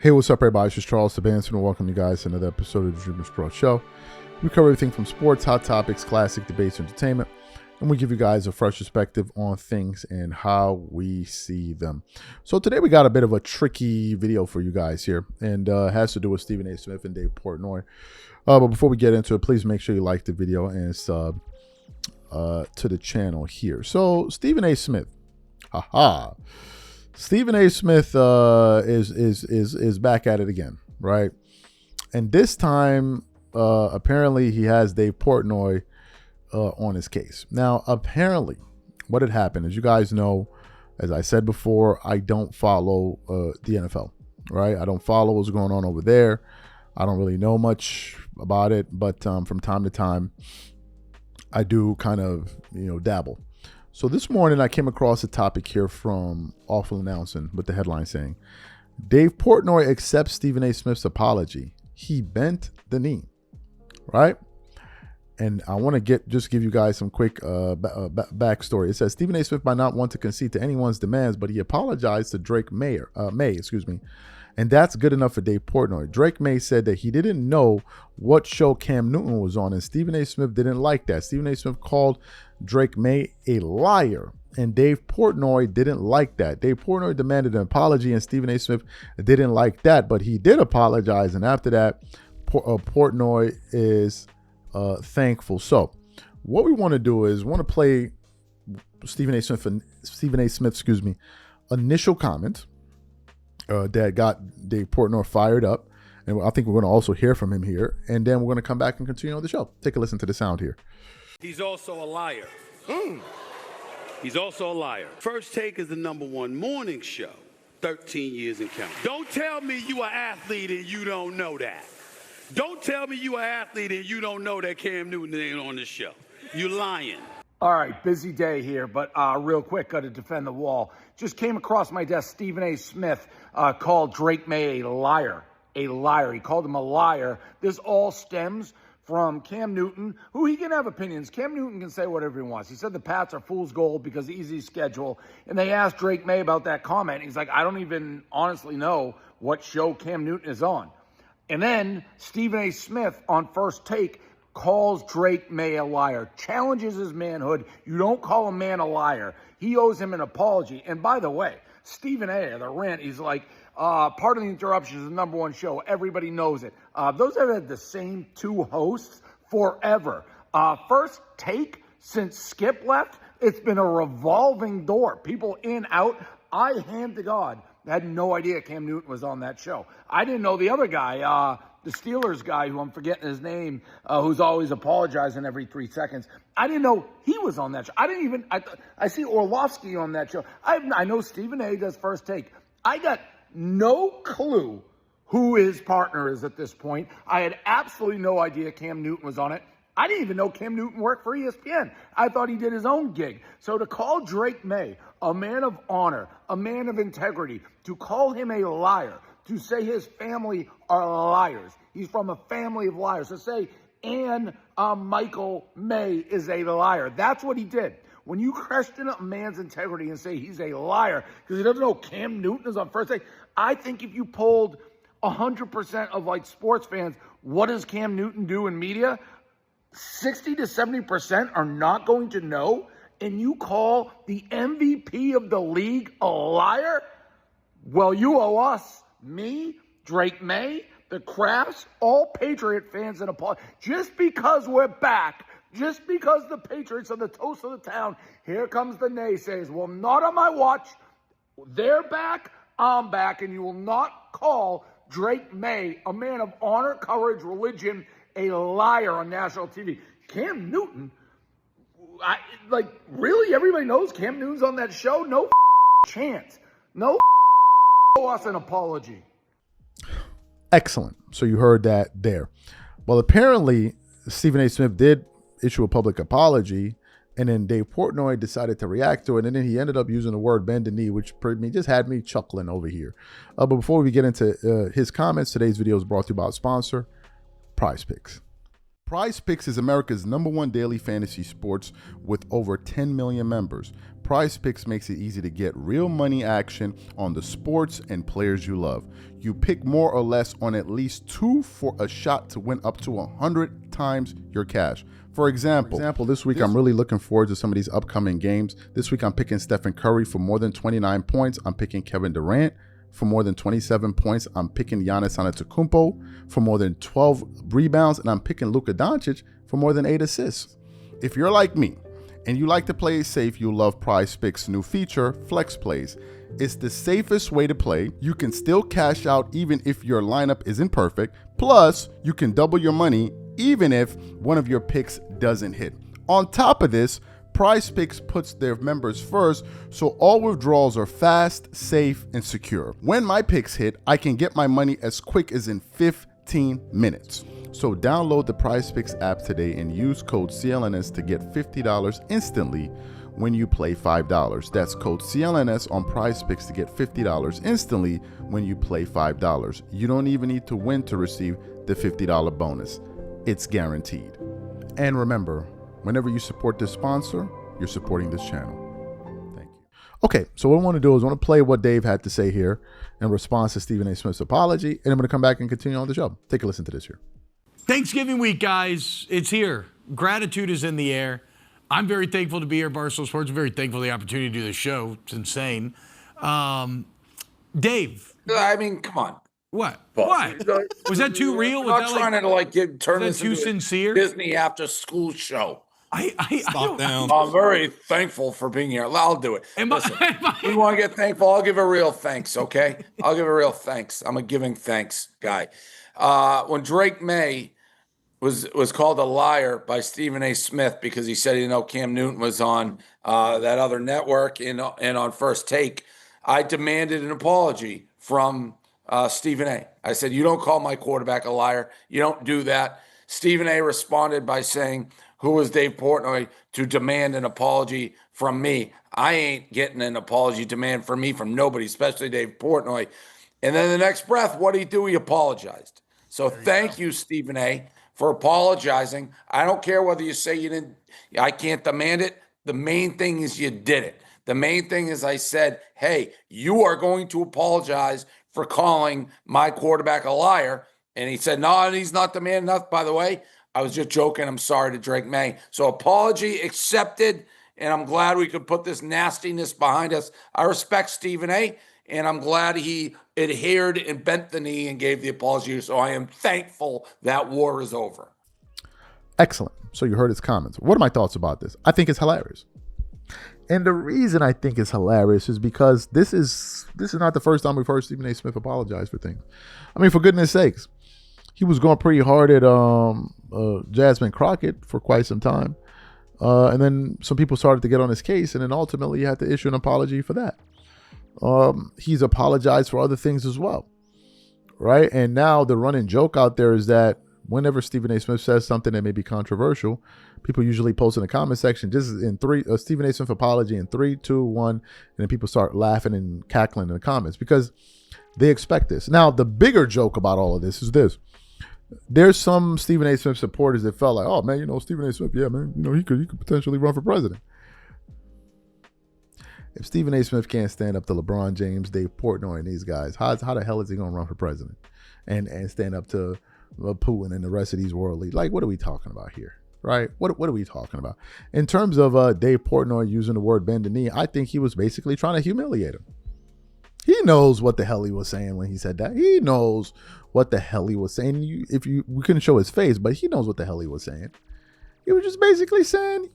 Hey, what's up, everybody? It's just Charles Sabanson, and welcome you guys to another episode of the DREAMERSPRO show. We cover everything from sports, hot topics, classic debates, entertainment, and we give you guys a fresh perspective on things and how we see them. So today we got a bit of a tricky video for you guys here, and it has to do with Stephen A. Smith and Dave Portnoy. But before we get into it, please make sure you like the video and sub to the channel here. So Stephen A. Smith, Stephen A. Smith is back at it again, right? And this time, apparently, he has Dave Portnoy on his case. Now, apparently, what had happened, as you guys know, as I said before, I don't follow the NFL, right? I don't follow what's going on over there. I don't really know much about it, but from time to time, I do kind of, dabble. So this morning I came across a topic here from Awful Announcing with the headline saying, Dave Portnoy accepts Stephen A. Smith's apology. He bent the knee, right? And I want to just give you guys some quick backstory. It says Stephen A. Smith might not want to concede to anyone's demands, but he apologized to Drake May, and that's good enough for Dave Portnoy. Drake May said that he didn't know what show Cam Newton was on, and Stephen A. Smith didn't like that. Stephen A. Smith called Drake May a liar, and Dave Portnoy didn't like that. Dave Portnoy demanded an apology, and Stephen A. Smith didn't like that, but he did apologize, and after that, Portnoy is thankful. So what we want to do is play Stephen A. Smith, initial comment that got Dave Portnoy fired up. And I think we're going to also hear from him here. And then we're going to come back and continue on the show. Take a listen to the sound here. He's also a liar. He's also a liar. First Take is the #1 morning show. 13 years and counting. Don't tell me you an athlete and you don't know that. Don't tell me you an athlete and you don't know that Cam Newton ain't on the show. You lying. All right, busy day here, but real quick, got to defend the wall. Just came across my desk, Stephen A. Smith called Drake May a liar. A liar. He called him a liar. This all stems from Cam Newton, who he can have opinions. Cam Newton can say whatever he wants. He said the Pats are fool's gold because easy schedule. And they asked Drake May about that comment. He's like, I don't even honestly know what show Cam Newton is on. And then Stephen A. Smith on First Take calls Drake May a liar, challenges his manhood. You don't call a man a liar. He owes him an apology. And by the way, Stephen A., the rant, he's like, part of the interruption is the #1 show. Everybody knows it. Those have had the same two hosts forever. First Take, since Skip left, it's been a revolving door. People in, out. I, hand to God, had no idea Cam Newton was on that show. I didn't know the other guy, the Steelers guy, who I'm forgetting his name, who's always apologizing every 3 seconds. I didn't know he was on that show. I see Orlovsky on that show. I know Stephen A. does First Take. I got no clue who his partner is at this point. I had absolutely no idea Cam Newton was on it. I didn't even know Cam Newton worked for ESPN. I thought he did his own gig. So to call Drake May a man of honor, a man of integrity, to call him a liar, to say his family are liars. He's from a family of liars. To say Michael May is a liar. That's what he did. When you question a man's integrity and say he's a liar because he doesn't know Cam Newton is on First Take, I think if you polled 100% of sports fans, what does Cam Newton do in media? 60 to 70% are not going to know, and you call the MVP of the league a liar? Well, you owe us, me, Drake May, the Crafts, all Patriot fans and apology. Just because we're back, just because the Patriots are the toast of the town, here comes the naysayers. Well, not on my watch. They're back, I'm back, and you will not call Drake May, a man of honor, courage, religion, a liar on national TV. Cam Newton, really? Everybody knows Cam Newton's on that show? No chance. No owe us an apology. Excellent. So you heard that there. Well, apparently, Stephen A. Smith did issue a public apology, and then Dave Portnoy decided to react to it, and then he ended up using the word bend the knee, which just had me chuckling over here. But before we get into his comments, today's video is brought to you by our sponsor, Prize Picks. Prize Picks is America's #1 daily fantasy sports with over 10 million members. Prize Picks makes it easy to get real money action on the sports and players you love. You pick more or less on at least 2 for a shot to win up to 100 times your cash. For example, this week I'm really looking forward to some of these upcoming games. This week I'm picking Stephen Curry for more than 29 points. I'm picking Kevin Durant for more than 27 points. I'm picking Giannis Antetokounmpo for more than 12 rebounds, and I'm picking Luka Doncic for more than 8 assists. If you're like me and you like to play it safe, you'll love Prize Picks' new feature, Flex Plays. It's the safest way to play. You can still cash out even if your lineup isn't perfect. Plus, you can double your money even if one of your picks doesn't hit. On top of this, Prize Picks puts their members first, so all withdrawals are fast, safe, and secure. When my picks hit, I can get my money as quick as in 15 minutes. So download the Prize Picks app today and use code CLNS to get $50 instantly when you play $5. That's code CLNS on Prize Picks to get $50 instantly when you play $5. You don't even need to win to receive the $50 bonus. It's guaranteed. And remember, whenever you support this sponsor, you're supporting this channel. Thank you. Okay, so what I want to do is I want to play what Dave had to say here in response to Stephen A. Smith's apology, and I'm going to come back and continue on the show. Take a listen to this here. Thanksgiving week, guys. It's here. Gratitude is in the air. I'm very thankful to be here at Barstool Sports. I'm very thankful for the opportunity to do this show. It's insane. Dave. I mean, come on. What? But, what? Was that too real? I'm not trying to turn this too into sincere? a Disney after school show. Stop down. I'm very thankful for being here. I'll do it. Listen, you want to get thankful? I'll give a real thanks, okay? I'll give a real thanks. I'm a giving thanks guy. When Drake May was called a liar by Stephen A. Smith because he said he didn't know Cam Newton was on that other network and on First Take, I demanded an apology from Stephen A. I said, you don't call my quarterback a liar. You don't do that. Stephen A. responded by saying, who was Dave Portnoy to demand an apology from me? I ain't getting an apology demand from me from nobody, especially Dave Portnoy. And then the next breath, what did he do? He apologized. So thank you, Stephen A., for apologizing. I don't care whether you say you didn't, I can't demand it. The main thing is you did it. The main thing is I said, hey, you are going to apologize for calling my quarterback a liar. And he said, no, he's not the man enough. By the way, I was just joking. I'm sorry to Drake May. So apology accepted. And I'm glad we could put this nastiness behind us. I respect Stephen A. And I'm glad he adhered and bent the knee and gave the apology. So I am thankful that war is over. Excellent. So you heard his comments. What are my thoughts about this? I think it's hilarious. And the reason I think it's hilarious is because this is not the first time we've heard Stephen A. Smith apologize for things. I mean, for goodness sakes, he was going pretty hard at Jasmine Crockett for quite some time. And then some people started to get on his case, and then ultimately he had to issue an apology for that. He's apologized for other things as well, right? And now the running joke out there is that whenever Stephen A. Smith says something that may be controversial, people usually post in the comment section, just in Stephen A. Smith apology in 3, 2, 1, and then people start laughing and cackling in the comments because they expect this. Now, the bigger joke about all of this is this. There's some Stephen A. Smith supporters that felt like, oh man, Stephen A. Smith, yeah, man, he could potentially run for president. If Stephen A. Smith can't stand up to LeBron James, Dave Portnoy, and these guys, how the hell is he going to run for president and stand up to Putin and the rest of these world leaders? Like, what are we talking about here, right? What are we talking about? In terms of Dave Portnoy using the word bend the knee, I think he was basically trying to humiliate him. He knows what the hell he was saying when he said that. He knows what the hell he was saying. We couldn't show his face, but he knows what the hell he was saying. He was just basically saying,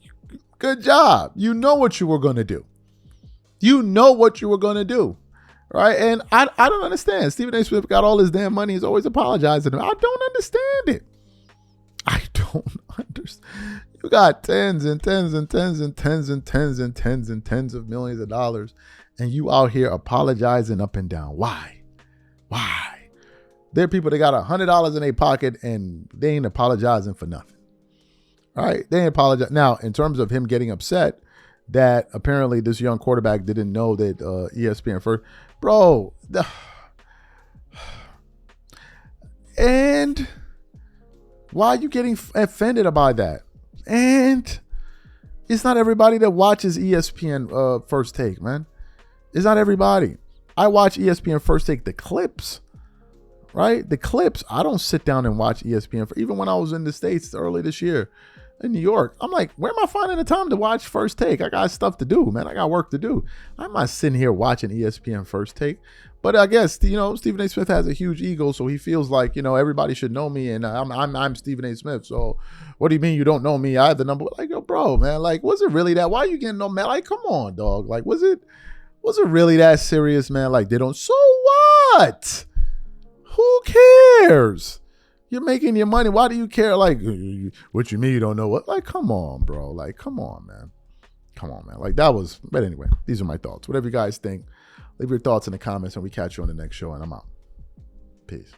good job. You know what you were going to do. You know what you were going to do, right? And I don't understand. Stephen A. Smith got all his damn money. He's always apologizing. I don't understand it. I don't understand. You got tens and tens and tens and tens and tens and tens and tens of millions of dollars, and you out here apologizing up and down. Why? There are people that got $100 in their pocket and they ain't apologizing for nothing. All right? They ain't apologize. Now, in terms of him getting upset that apparently this young quarterback didn't know that ESPN first, bro. And Why are you getting offended by that? And it's not everybody that watches ESPN First Take, man. It's not everybody. I watch ESPN First Take, the clips, right? The clips. I don't sit down and watch ESPN. Even when I was in the States early this year in New York, I'm like, where am I finding the time to watch First Take? I got stuff to do, man. I got work to do. I'm not sitting here watching ESPN First Take. But I guess, Stephen A. Smith has a huge ego, so he feels like, everybody should know me, and I'm Stephen A. Smith. So what do you mean you don't know me? I have the number. Like, yo, bro, man, like, was it really that? Why are you getting no, man? Like, come on, dog. Like, was it really that serious, man? Like, they don't. So what? Who cares? You're making your money. Why do you care? Like, what you mean you don't know what? Like, come on, bro. Like, come on, man. Come on, man. Like, that was, but anyway, these are my thoughts. Whatever you guys think, leave your thoughts in the comments and we catch you on the next show, and I'm out. Peace.